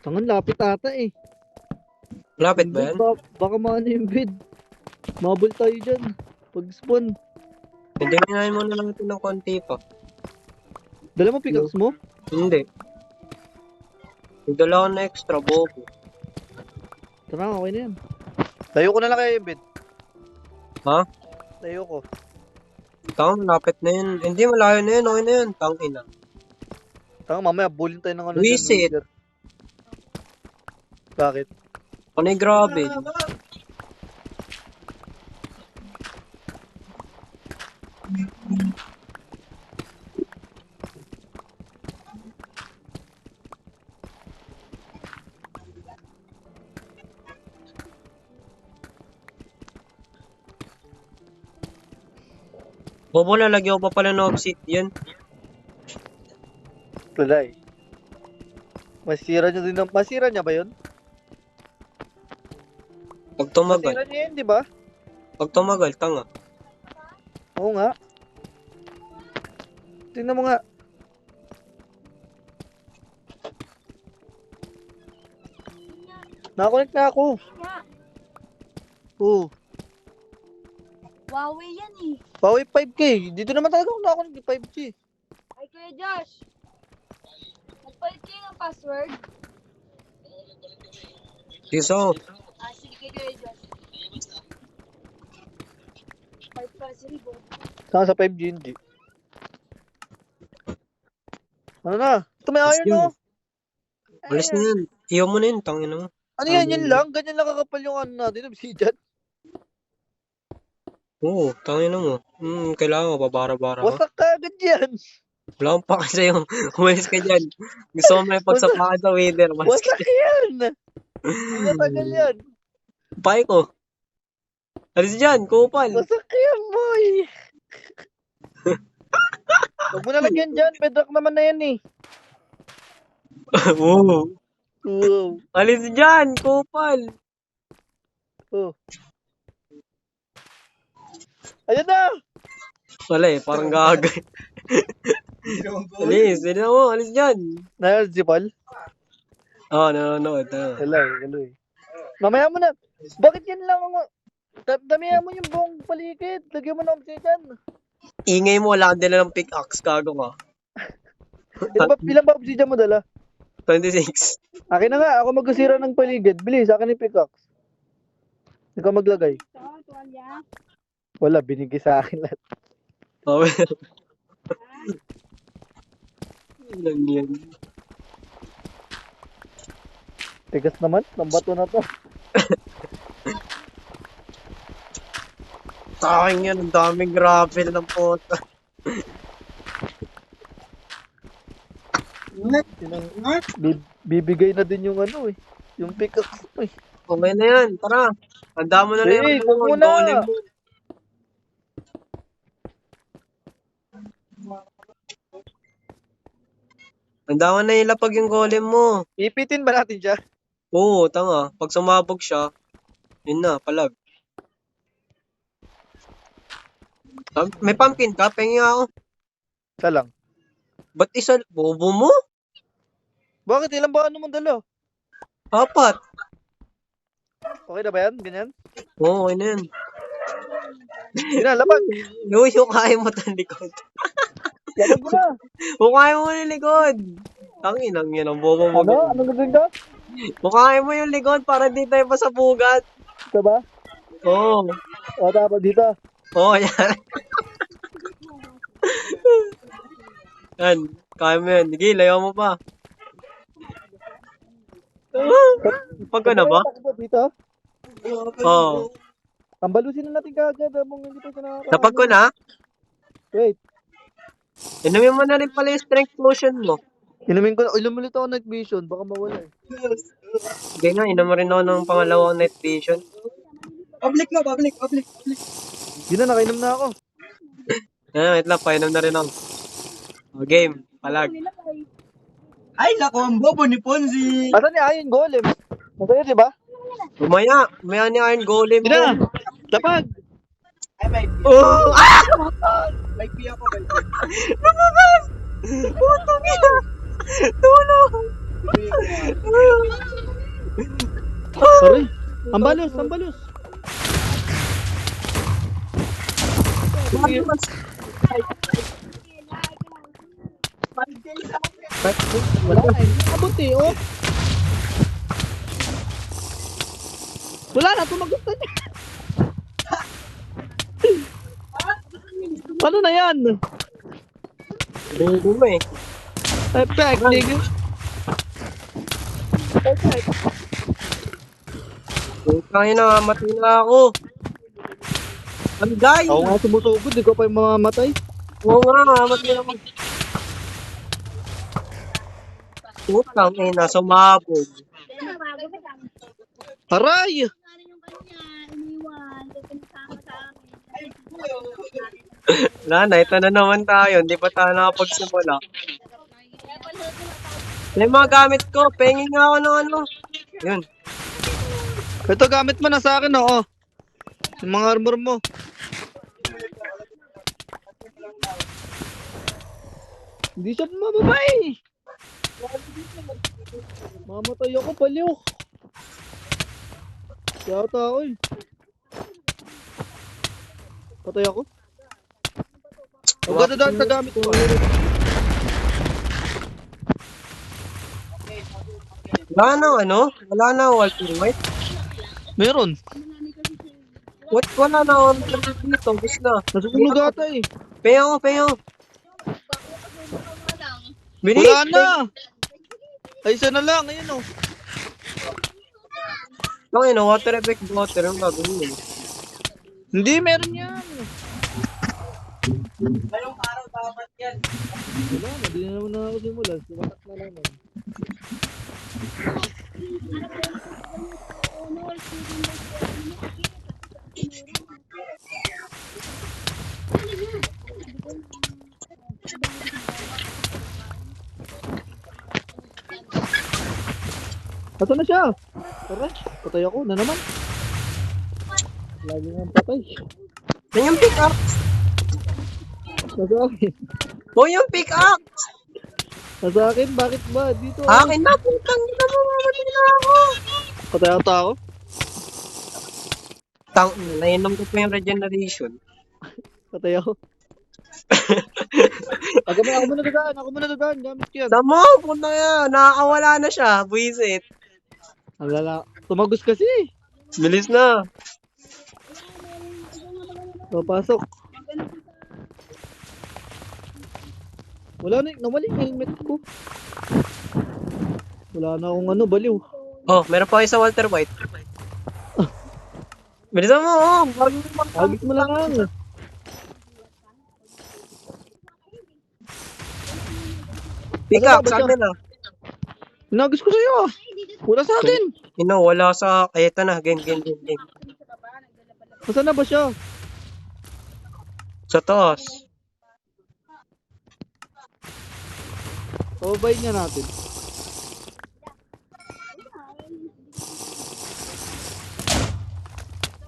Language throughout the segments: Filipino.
Tangan, lapit ata eh. Lapit ba yan? Baka maano yung bed. Mabul tayo dyan. Pag spawn. Hindi minahin muna natin ng konti pa. Dala mo pickaxe mo? Hindi. Nagdala ko na extra, bobo. Tara, okay na yan. Tayo ko na lang kayo yung bed. Ha? Tayo ko. Tang, lapit na yun. Hindi, malayo na yun. Okay na yun. Tangin na. Tangan, mamaya bulin tayo ng ano Visit. dyan. Bakit? Ano yung grabe? Bobo, lalagyan ko pa pala ng obsidian. Tulay. Masira niya din. Masira niya ba yun? Pag tumagal. Masira niya yun, di ba? Pag tumagal, tanga. Oo nga. Tingnan mo nga. Nakakonect na ako. Nga, Oo. Huawei yan eh. Huawei 5K. Dito naman talaga ako nakakonect ng 5G. Ay, Kuya Josh. Nagpalit kayo ng password? Iso. Sige Kuya Josh. 5 pa si Ribo. Saan sa 5G hindi? Ano na? Ito may Alis iron yun. no? Alis na yan. Iyo mo na yun, tangin mo. Ano yan? Yan lang? Ganyan lang kakapal yung ano natin. Obsidian. Oo, tangin mo. Kailangan ko, babara-bara ka. Wasak ka agad yan. Wala akong paka sa'yo. Umalis ka dyan. Gusto ko may pagsapakan sa winner. Umalis ka Wasak yan. Matagal yan. Pay ko. Alis dyan, kupal. Wasak yan, boy. Huwag mo na lagyan dyan. Bedrock naman na yan eh. Oo. Wow. Alis dyan, kupal. Oh. Ayan na. Wala eh, parang gagay. Alis, hindi na mo, alis dyan. Nayal si Paul? Oo, nanonood. Wala eh. Mamaya mo na. Bakit yan lang ang... Damihan mo yung buong paligid. Lagyan mo na obsidian. Ingay mo, wala kang dala ng pickaxe, gago ka. Ilan ba obsidian mo dala? 26. Akin na nga. Ako magkasira ng paligid. Bilis, akin yung pickaxe. Ikaw maglagay. Wala, binigay sa akin lahat. Oo. Ilan yan? Tigas naman. Ng bato na to. Taking yan, ang daming gravel ng puta. Bibigay na din yung ano eh. Yung pickaxe mo eh. Okay na yan, tara. Handa mo na lang Hey, yung wag mo na. golem mo. Handa mo na ilapag yung golem mo. Ipitin ba natin siya? Oo, tanga. Pag sumabog siya, yun na, palag. May pumpkin ka? Pengi ako. Isa lang. Ba't isa? Bobo mo? Bakit? Ilan ba ano mong dala? 4. Okay na ba yan? Ganyan? Oo, okay na yan. Hindi na, lapag. Uy, hukayin mo itong likod. Lapag mo na. Hukayin mo yung likod. Tangin ang yan, ang bobo mo. Ano? Anong gagawin ka? Hukayin mo yung likod para di tayo pasabugat. Ito ba? Oo. O, tapos dito. Oo, yan. Yan, kaya mo yan. Sige, layo mo pa. Pag ka na ba? Dito? Oo. Ambalusin na natin kagad. Habang hindi pa siya nakakaano. Napag ko na? Wait. Inumin mo na rin pala yung strength potion mo. Inumin ko na. Ilan ulit ako night vision. Baka mawala eh. Hindi nga, inom mo rin ako ng pangalawang night vision. Public. Yun na, nakainom na ako. Wait lang, painom na rin ako. O, game, palag. Ay, nako, ang bobo ni Ponzi. Asan ni Iron Golem? Nasa'yo, di ba? Umaya ni Iron Golem Hindi mo. na. Lapag. Ay, may Oh! Ah! may piya ko. Lumabas! Putang ina! Tulong! Sorry. Ambalos, ambalos. Wala na, hindi abot eh, oh. Wala na, tumagot na niya. Paano na yan? Bingo mo eh. Effect, nigga. Putang ina, matay na ako. Anday! Ako nga sumusugod, ikaw pa yung mamamatay. Oo nga, matay na ako. Putang ina, sumabog. Aray! Wala na, ito na naman tayo. Hindi pa tayo nakapagsimula. Yung mga gamit ko, pengin nga ako ng ano. Yun. Ito gamit mo na sa akin, oh. Yung mga armor mo. Hindi siya mababay. Mamatay ako, paliw. Yata ako eh. Patay ako. Ang ganda dahil sa gamit ko. Wala na ano? Wala na Walter White? Meron. What? Wala na Walter White dito. Gusto na. Nasusunog ata eh. Peyo, peyo. Bilis! Wala na. Ay, isa na lang. Ayun oh. Bakit no? Water effect water. Ang gagawin yun. Hindi, meron yan. Ngayong araw dapat yan. Wala na, di na naman ako simula. Sumatak na naman. Asa na siya? Tara, patay ako na naman. Lagi nga patay. Yan yung pickaxe. Nasa akin. O yung pickaxe. Nasa akin, bakit ba? Dito. Akin na, putang ina mo. Mamatay na ako. Patay ata ako. Tang, nainom ko pa yung regeneration. Patay ako. Ako muna dadaan, ako muna dadaan. Gamit ko yan. Tama, puta yan. Nakakawala na siya. Buisit. Ang lala. Tumagos kasi. Bilis na. Papasok. Wala na, nawala yung helmet ko. Wala na akong ano, baliw. Oh, meron pa kayo sa Walter White. Bilisan mo, oh. Agis mo lang. Pickaxe, akin na. Nagis ko sa'yo. Wala sa akin. Wala sa... Ay, eto na. Game. Nasaan na ba siya? Sa taas. Pababayin niya natin.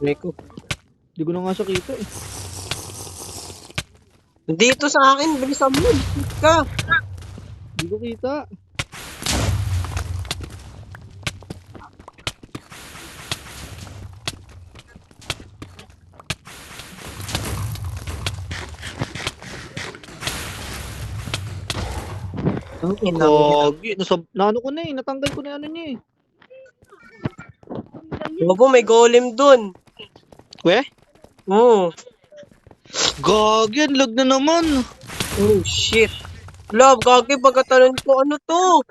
Rico. Hindi ko na nga siya kita eh. Dito sa akin, bilisan mo. Ka. Hindi ko kita. Ang ina. Gogi. Naano ko na eh. Natanggal ko na ano niya eh. Bobo, may golem dun. Weh? Oo. Gogi. Ang lag na naman. Oh, shit. Love, gagi, pagkatalan ko, ano to?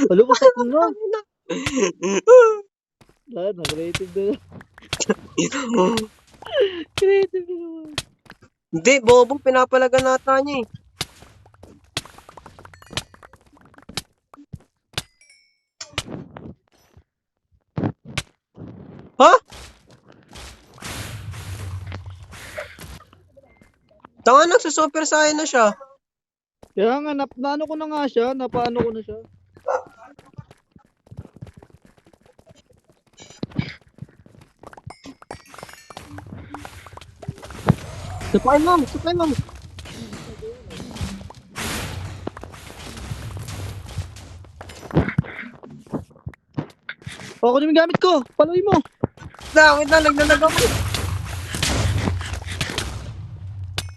Alam ko sa na. Wala na. Creative na lang. Creative na naman. Hindi, bobo, pinapalagan nata niya eh. Ha? Tanga, nagsusuper saiyan na siya. Kaya nga, naano ko na nga siya. Napaano ko na siya. Supply mom. Ako yung gamit ko. Paluin mo. Wait na, naglalag ako.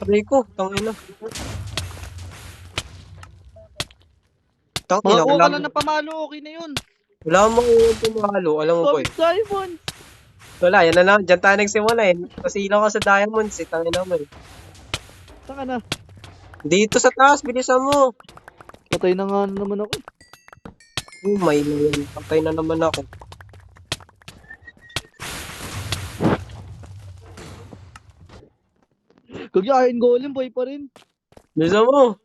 Aray ko, tangina. Tangina, Makakuha wala ka lang ng pamalo. Okay na yun. wala akong makuha pumalo. Alam mo, boy. Tommy Simon. Wala, yan na lang. Diyan tayo nagsimula eh. Pasilaw ka sa diamonds eh. Tangina mo eh. Saan ka na? Dito sa taas, bilisan mo. Patay na nga naman ako. Oh my man, patay na naman ako. Kagyahin golem boy pa rin. Bilisan mo.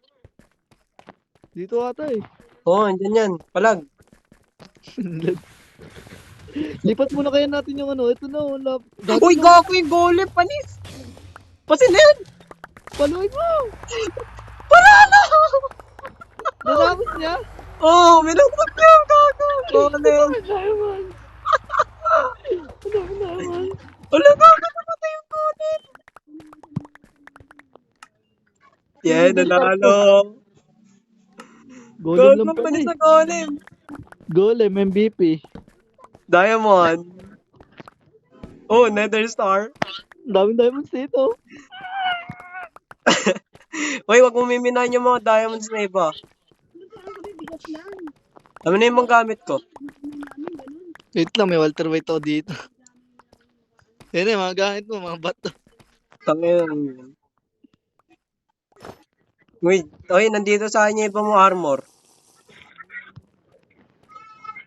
Dito ata eh. Oo, andyan yan. Palag. Lipat muna kaya natin yung ano. Ito na. Uy, gago yung golem, panis. Pasin na yan. Paluin mo. Wala na. Natapos niya. Oh, minupot niya yung gago. Golem. Diamond. Diamond. Wala gago, namatay yung golem. Yeah, nanalo. Golem lang Gago, pala panis eh. sa golem. Golem MVP. Diamond. Oh, Nether Star. Ang daming diamonds dito. Uy, wag mo miminahan yung mga diamonds na iba. Ano na yung mga gamit ko? Wait lang, may Walter White ako dito. Yan eh, mga gamit mo, mga bato. Tangin. Uy, nandito sa kanya iba mo armor.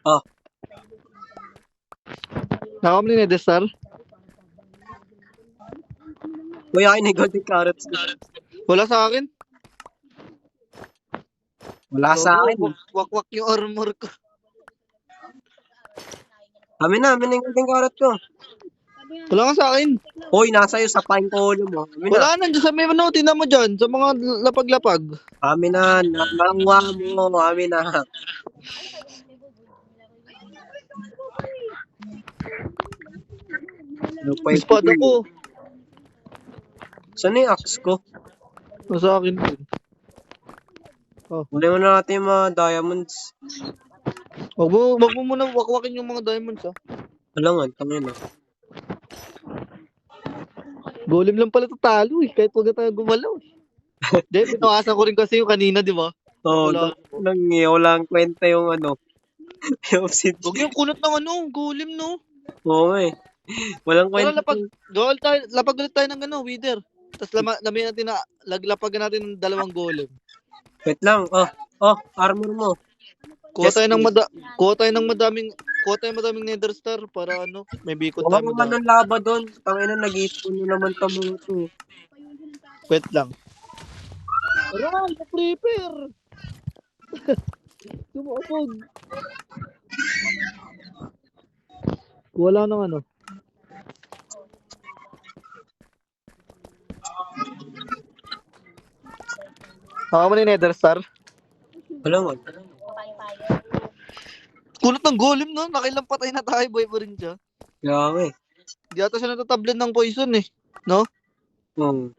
Ah, Nakam ni Nedestar. uy, akin na yung golden carrots. Wala sa akin. Wala sa akin. Wakwak yung armor ko. Amin na yung golden carrot ko. Wala ka sa akin. Uy, nasa iyo sa pine column mo. Amin na. Wala nandiyan sa may ano, tinan mo dyan. Sa mga lapag-lapag. Amin na. Nangwa mo. Amin na. Espada ko. Saan na yung axe ko? Nasa akin din. Muli mo na natin yung mga diamonds. Wag mo muna wakwakin yung mga diamonds ha. Alangan, tangin na. Golem lang pala tatalo eh. Kahit wag na tayo gumalaw eh. Di, pinawasan ko rin kasi yung kanina, di ba? Oo, Wala. walang kwenta yung ano. Yung obsidian. Huwag yung kunot ng ano, golem no. Oo nga eh. Walang Pero kwenta. lapag ulit tayo ng ano, wither. Tapos lamin natin na, laglapagan natin ng dalawang golem. Wait lang. Armor mo. Kuha Yes, tayo ng madaming nether star para ano, may bikot Huwag tayo mo madami. ng laba doon. Tangina, nag-iipon nyo naman ka mga to. Wait lang. Aray, creeper! Sumukog. Wala nang ano. Baka mo ni nether star. Alangan. Kunot ng golem no, nakilang patay na tayo, boy pa rin siya. Kaya nga eh. Di ata siya natatablan ng poison eh. No? Oo.